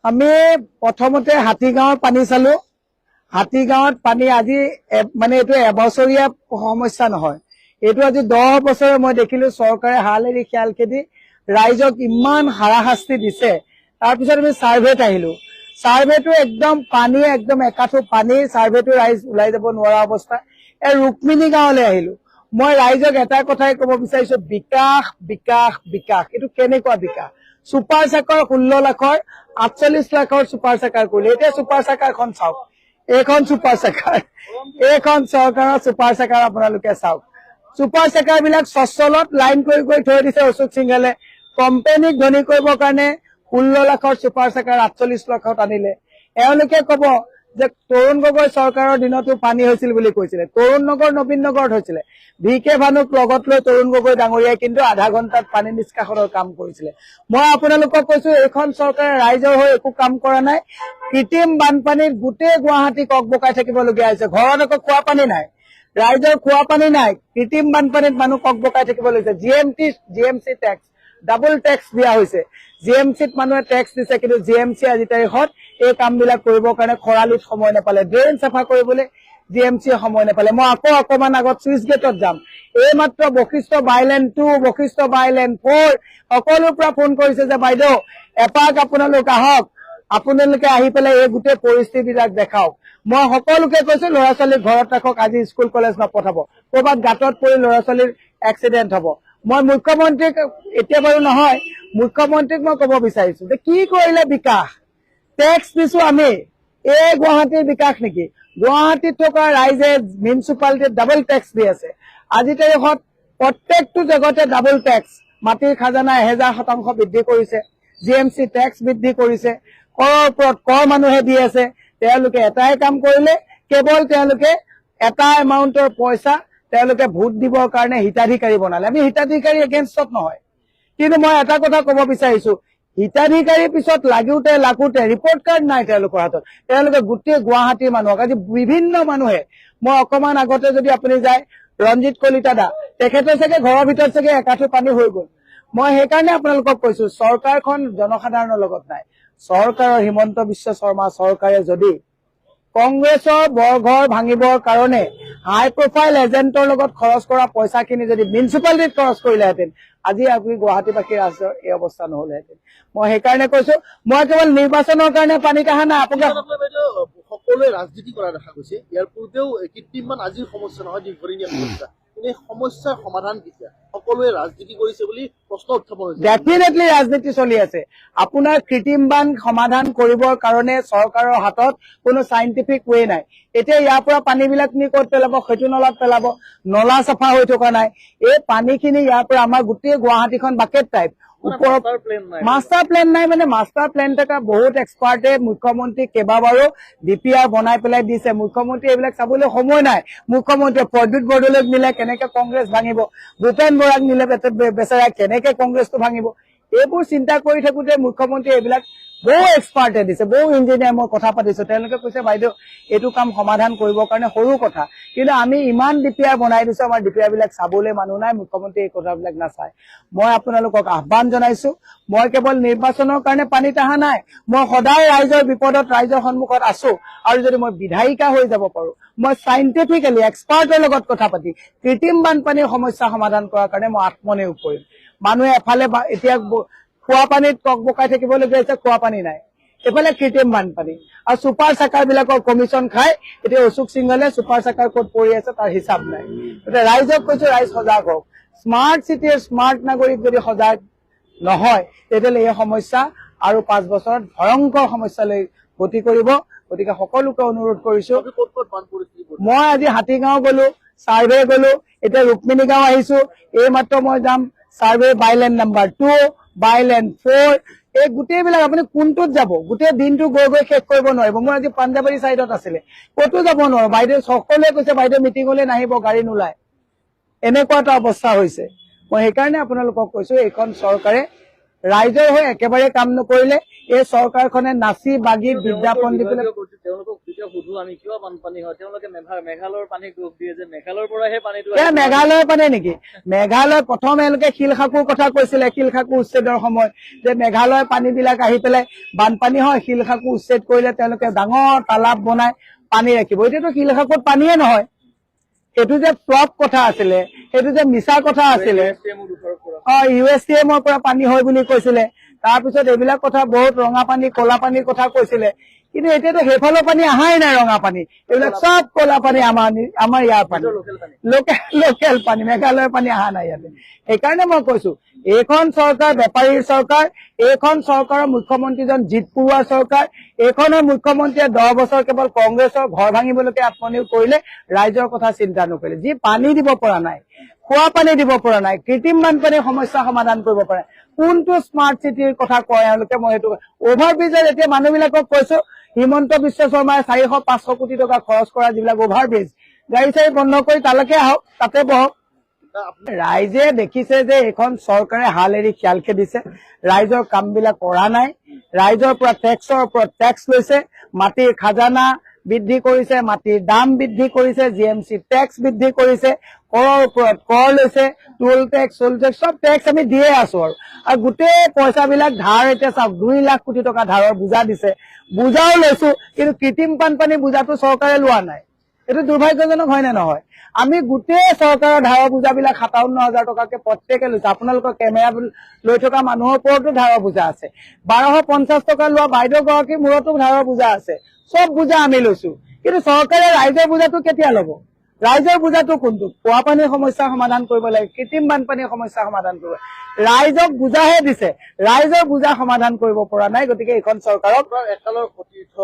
আমি প্ৰথমতে হাতীগাঁৱৰ পানী চালো। হাতীগাঁৱত পানী আজি মানে এইটো এবছৰীয়া সমস্যা নহয়, এইটো আজি 10 বছৰে মই দেখিলো চৰকাৰে হাল এৰি খেয়াল খেদি ৰাইজক ইমান হাৰাশাস্তি দিছে। তাৰপিছত আমি সাৰ্ভেত আহিলো। সাৰ্ভেটো একদম পানী, একদম একাঠো পানী, সাৰ্ভেটো ৰাইজ ওলাই যাব নোৱাৰা অৱস্থা। ৰুক্মিণী গাঁৱলৈ আহিলো। মই ৰাইজক এটা কথাই কব বিচাৰিছো, বিকাশ বিকাশ বিকাশ। এইটো কেনেকুৱা বিকাশ? সুপাৰ চাকাৰ 16 লাখৰ 48 লাখৰ সুপাৰ চাকাৰ কৰিলে। এতিয়া সুপাৰ চাকাৰখন চাওক, এইখন সুপাৰ চাকাৰ, এইখন চৰকাৰৰ সুপাৰ চাকাৰ আপোনালোকে চাওক। সুপাৰ চাকাৰ বিলাক সচলত লাইন কৰি কৰি থৈ দিছে অশোক সিংহালে। কোম্পানীক ধনী কৰিবৰ কাৰণে 16 লাখৰ সুপাৰ চাকাৰ 48 লাখত আনিলে। এওঁলোকে কব যে তৰুণ গগৈ চৰকাৰৰ দিনতো পানী হৈছিল বুলি কৈছিলে। তৰুণ নগৰ নবীন নগৰত হৈছিলে। VK ভানুক লগত লৈ তৰুণ গগৈ ডাঙৰীয়াই কিন্তু আধা ঘণ্টাত পানী নিষ্কাশনৰ কাম কৰিছিলে। মই আপোনালোকক কৈছো, এইখন চৰকাৰে ৰাইজৰ হৈ একো কাম কৰা নাই। কৃত্ৰিম বানপানীত গোটেই গুৱাহাটী ককবকাই থাকিবলগীয়া হৈছে। ঘৰত আকৌ খোৱা পানী নাই, ৰাইজৰ খোৱা পানী নাই, কৃত্ৰিম বানপানীত মানুহ ককবকাই থাকিব লৈছে। GMC টেক্স, ডাবল টেক্স দিয়া হৈছে। GMCত মানুহে টেক্স দিছে, কিন্তু GMC আজি তাৰিখত এই কামবিলাক কৰিবৰ কাৰণে খৰালিত সময় নাপালে, ড্ৰেইন চাফা কৰিবলৈ GMC সময় নাপালে। মই আকৌ অকমান আগত চুইচ গেটত যাম। এইমাত্ৰ বশিষ্ঠ বাইলেন 2, বশিষ্ঠ বাইলেন 4 সকলোৰ পৰা ফোন কৰিছে যে বাইদেউ এপাক আপোনালোক আহক, আপোনালোকে আহি পেলাই এই গোটেই পৰিস্থিতিবিলাক দেখাওক। মই সকলোকে কৈছো ল'ৰা ছোৱালীক ঘৰত ৰাখক, আজি স্কুল কলেজ নপঠাব, কৰবাত গাঁতত পৰি ল'ৰা ছোৱালীৰ এক্সিডেণ্ট হব। মই মুখ্যমন্ত্ৰীক, এতিয়া বাৰু নহয়, মুখ্যমন্ত্ৰীক মই কব বিচাৰিছো যে কি কৰিলে বিকাশ? টেক্স দিছো আমি, এই গুৱাহাটীৰ বিকাশ নেকি? গুৱাহাটীত থকা ৰাইজে মিউনিচিপালিটিত ডাবল টেক্স দি আছে। আজি তাৰিখত প্ৰত্যেকটো জেগাতে ডাবল টেক্স। মাটিৰ খাজানা 1000% বৃদ্ধি কৰিছে, GMC টেক্স বৃদ্ধি কৰিছে, কৰৰ ওপৰত কৰ মানুহে দি আছে। তেওঁলোকে এটাই কাম কৰিলে, কেৱল তেওঁলোকে এটা এমাউণ্টৰ পইচা তেওঁলোকে ভোট দিবৰ কাৰণে হিতাধিকাৰী বনালে। আমি হিতাধিকাৰী এগেইনষ্টত নহয়, কিন্তু মই এটা কথা কব বিচাৰিছো, হিতাধিকাৰীৰ পিছত লাগোতে ৰিপৰ্ট কাৰ্ড নাই তেওঁলোকৰ হাতত। তেওঁলোকে গোটেই গুৱাহাটীৰ মানুহক, আজি বিভিন্ন মানুহে, মই অকমান আগতে যদি আপুনি যায়, ৰঞ্জিত কলিতা দা, তেখেতৰ চাগে ঘৰৰ ভিতৰত চাগে একাঠো পানী হৈ গল। মই সেইকাৰণে আপোনালোকক কৈছো, চৰকাৰখন জনসাধাৰণৰ লগত নাই। চৰকাৰৰ হিমন্ত বিশ্ব শৰ্মা চৰকাৰে যদি কংগ্ৰেছৰ বৰঘৰ ভাঙিবৰ কাৰণে হাই প্ৰফাইল এজেণ্টৰ লগত খৰচ কৰা পইচাখিনি যদি মিউনিচিপালিটিত খৰচ কৰিলেহেঁতেন, আজি আপুনি গুৱাহাটীবাসীৰ ৰাজ্যৰ এই অৱস্থা নহলহেঁতেন। মই সেইকাৰণে কৈছো, মই কেৱল নিৰ্বাচনৰ কাৰণে পানীত অহা নাই। আপোনাক সকলোৱে ৰাজনীতি কৰা দেখা গৈছে। ইয়াৰ পূৰ্বেও কৃত্ৰিম আজিৰ সমস্যা নহয়, দীৰ্ঘদিনীয়া সমস্যা। এই সমস্যাৰ সমাধান কেতিয়া? সকলোৱে ৰাজনীতি কৰিছে বুলি প্ৰশ্ন উত্থাপন হৈছে। ডেফিনেটলি ৰাজনীতি চলি আছে। আপোনাৰ কৃত্ৰিম বান সমাধান কৰিবৰ কাৰণে চৰকাৰৰ হাতত কোনো চাইণ্টিফিক ৱে নাই। এতিয়া ইয়াৰ পৰা পানীবিলাক নি ক'ত পেলাব? সেইটো নলাত পেলাব। নলা চাফা হৈ থকা নাই। এই পানীখিনি ইয়াৰ পৰা আমাৰ গোটেই গুৱাহাটীখন বাকেট টাইপ। মাষ্টাৰ প্লেন নাই, মানে মাষ্টাৰ প্লেন থকা বহুত এক্সপাৰ্টে মুখ্যমন্ত্ৰীক কেইবাবাৰো DPR বনাই পেলাই দিছে। মুখ্যমন্ত্ৰী এইবিলাক চাবলৈ সময় নাই। মুখ্যমন্ত্ৰীয়ে প্ৰদ্যুৎ বৰদলৈক নিলে কেনেকে কংগ্ৰেছ ভাঙিব, ভূপেন বৰাক নিলে বেচেৰা কেনেকে কংগ্ৰেছটো ভাঙিব, এইবোৰ চিন্তা কৰি থাকোতে মুখ্যমন্ত্ৰী এইবিলাক বহু এক্সপাৰ্টে দিছে, বহু ইঞ্জিনিয়াৰ মই কথা পাতিছো। তেওঁলোকে কৈছে বাইদেউ এইটো কাম সমাধান কৰিবৰ কাৰণে সৰু কথা, কিন্তু আমি ইমান DPR বনাই দিছো, আমাৰ DPR বিলাক চাবলৈ মানুহ নাই। মুখ্যমন্ত্ৰী এই কথাবিলাক নাচায়। মই আপোনালোকক আহ্বান জনাইছো, মই কেৱল নিৰ্বাচনৰ কাৰণে পানীত অহা নাই। মই সদায় ৰাইজৰ বিপদত, ৰাইজৰ সন্মুখত আছো। আৰু যদি মই বিধায়িকা হৈ যাব পাৰো, মই চাইণ্টিফিকেলি এক্সপাৰ্টৰ লগত কথা পাতি কৃত্ৰিম বানপানীৰ সমস্যা সমাধান কৰাৰ কাৰণে মই আত্মনিয়োগ কৰিম। মানুহে এফালে এতিয়া খোৱা পানীত ককবকাই থাকিবলগীয়া হৈছে, খোৱা পানী নাই, এফালে কৃত্ৰিম বানপানী। আৰু ছুপাৰ চাকাৰ বিলাকৰ কমিশ্যন খাই এতিয়া অশোক সিংহলে ছুপাৰ চাকাৰ ক'ত পৰি আছে তাৰ হিচাপ নাই। এতিয়া ৰাইজক কৈছো, ৰাইজ সজাগ হওক। স্মাৰ্ট চিটিৰ স্মাৰ্ট নাগৰিক যদি সজাগ নহয়, তেতিয়াহ'লে এই সমস্যা আৰু 5 বছৰত ভয়ংকৰ সমস্যালৈ গতি কৰিব। গতিকে সকলোকে অনুৰোধ কৰিছো, মই আজি হাতীগাঁও গলো, সাৰ্ভে গলো, এতিয়া ৰুক্মিণী গাঁও আহিছো। এইমাত্ৰ মই যাম সাৰ্ভে বাইলেন নাম্বাৰ 2, বাইলেন 4, এই গোটেইবিলাক আপুনি কোনটোত যাব? গোটেই দিনটো গৈ গৈ শেষ কৰিব নোৱাৰিব। মই আজি পাঞ্জাবাৰী চাইডত আছিলে, ক'তো যাব নোৱাৰো। বাইদেউ সকলোৱে কৈছে বাইদেউ মিটিঙলৈ নাহিব, গাড়ী নোলায়। এনেকুৱা এটা অৱস্থা হৈছে। মই সেইকাৰণে আপোনালোকক কৈছো, এইখন চৰকাৰে ৰাইজৰ হৈ একেবাৰে কাম নকৰিলে। এই চৰকাৰখনে নাচি বাগি বিজ্ঞাপন দি পেলাই যেতিয়া সুধো আমি কিয় বানপানী হয় তেওঁলোকে মেঘালয়ৰ পানীক দোষ দিয়ে যে মেঘালয়ৰ পৰাহে পানীটো এয়া মেঘালয়ৰ পানী নেকি? মেঘালয় প্ৰথম এওঁলোকে শিলখাকুৰ কথা কৈছিলে, শিলখাকু উচ্ছেদৰ সময়ত যে মেঘালয়ৰ পানীবিলাক আহি পেলাই বানপানী হয়, শিলখাকু উচ্ছেদ কৰিলে তেওঁলোকে ডাঙৰ তালাব বনাই পানী ৰাখিব। এতিয়াতো শিলখাকুত পানীয়ে নহয়। সেইটো যে ফ্লপ কথা আছিলে, সেইটো যে মিছা কথা আছিলে। USTM পৰা পানী হয় বুলি কৈছিলে। তাৰপিছত এইবিলাক কথা বহুত ৰঙা পানী কলা পানীৰ কথা কৈছিলে, কিন্তু এতিয়াতো সেইফালৰ পানী অহাই নাই। ৰঙা পানী এইবিলাক চব কলা পানী, আমাৰ ইয়াৰ পানী লোকেল পানী, মেঘালয়ৰ পানী অহা নাই ইয়াতে। সেইকাৰণে মই কৈছো এইখন চৰকাৰ বেপাৰীৰ চৰকাৰ, এইখন চৰকাৰৰ মুখ্যমন্ত্ৰীজন জিতপুৰুৱাৰ চৰকাৰ। এইখনৰ মুখ্যমন্ত্ৰীয়ে 10 বছৰ কেৱল কংগ্ৰেছৰ ঘৰ ভাঙিবলৈকে আত্মনিয়োগ কৰিলে, ৰাইজৰ কথা চিন্তা নকৰিলে। যি পানী দিব পৰা নাই, খোৱা পানী দিব পৰা নাই, কৃত্ৰিম বানপানীৰ সমস্যা সমাধান কৰিব পৰা নাই, কোনটো স্মাৰ্ট চিটিৰ কথা কয় এওঁলোকে? মই সেইটো অভাৰ ব্ৰিজৰ এতিয়া মানুহবিলাকক কৈছো, হিমন্ত বিশ্ব শৰ্মাই 400-500 কোটি টকা খৰচ কৰা যিবিলাক অভাৰ ব্ৰিজ, গাড়ী চাড়ী বন্ধ কৰি তালৈকে আহক, তাতে বহক। ৰাইজে দেখিছে যে এইখন চৰকাৰে হাল এৰি খিয়াল খেদিছে, ৰাইজৰ কামবিলাক কৰা নাই, ৰাইজৰ পৰা টেক্সৰ ওপৰত টেক্স লৈছে, মাটিৰ খাজানা বৃদ্ধি কৰিছে, মাটিৰ দাম বৃদ্ধি কৰিছে, GMC টেক্স বৃদ্ধি কৰিছে, কৰৰ ওপৰত কৰ লৈছে, টোল টেক্স চব টেক্স আমি দিয়ে আছো। আৰু গোটেই পইচাবিলাক ধাৰ, এতিয়া চাওক 2 লাখ কোটি টকা ধাৰৰ বোজা দিছে, বোজাও লৈছো, কিন্তু কৃত্ৰিম বানপানী বোজাটো চৰকাৰে লোৱা নাই। এইটো দুৰ্ভাগ্যজনক হয় নে নহয়? আমি গোটেই চৰকাৰৰ ধাৰৰ বোজাবিলাক 57,000 টকাকে প্ৰত্যেকে লৈছো। আপোনালোকৰ কেমেৰা লৈ থকা মানুহৰ ওপৰতো ধাৰৰ বোজা আছে, 1250 টকা লোৱা বাইদেউ গৰাকীৰ মূৰতো ধাৰৰ বোজা আছে, চব বোজা আমি লৈছো। কিন্তু চৰকাৰে ৰাইজৰ বোজাটো কেতিয়া লব? ৰাইজৰ বোজাটো কোনটো? খোৱা পানীৰ সমস্যা সমাধান কৰিব লাগে, কৃত্ৰিম বানপানীৰ সমস্যা সমাধান কৰিব। ৰাইজক বোজাহে দিছে, ৰাইজৰ বোজা সমাধান কৰিব পৰা নাই। গতিকে এইখন চৰকাৰক একালৰ সতীৰ্থ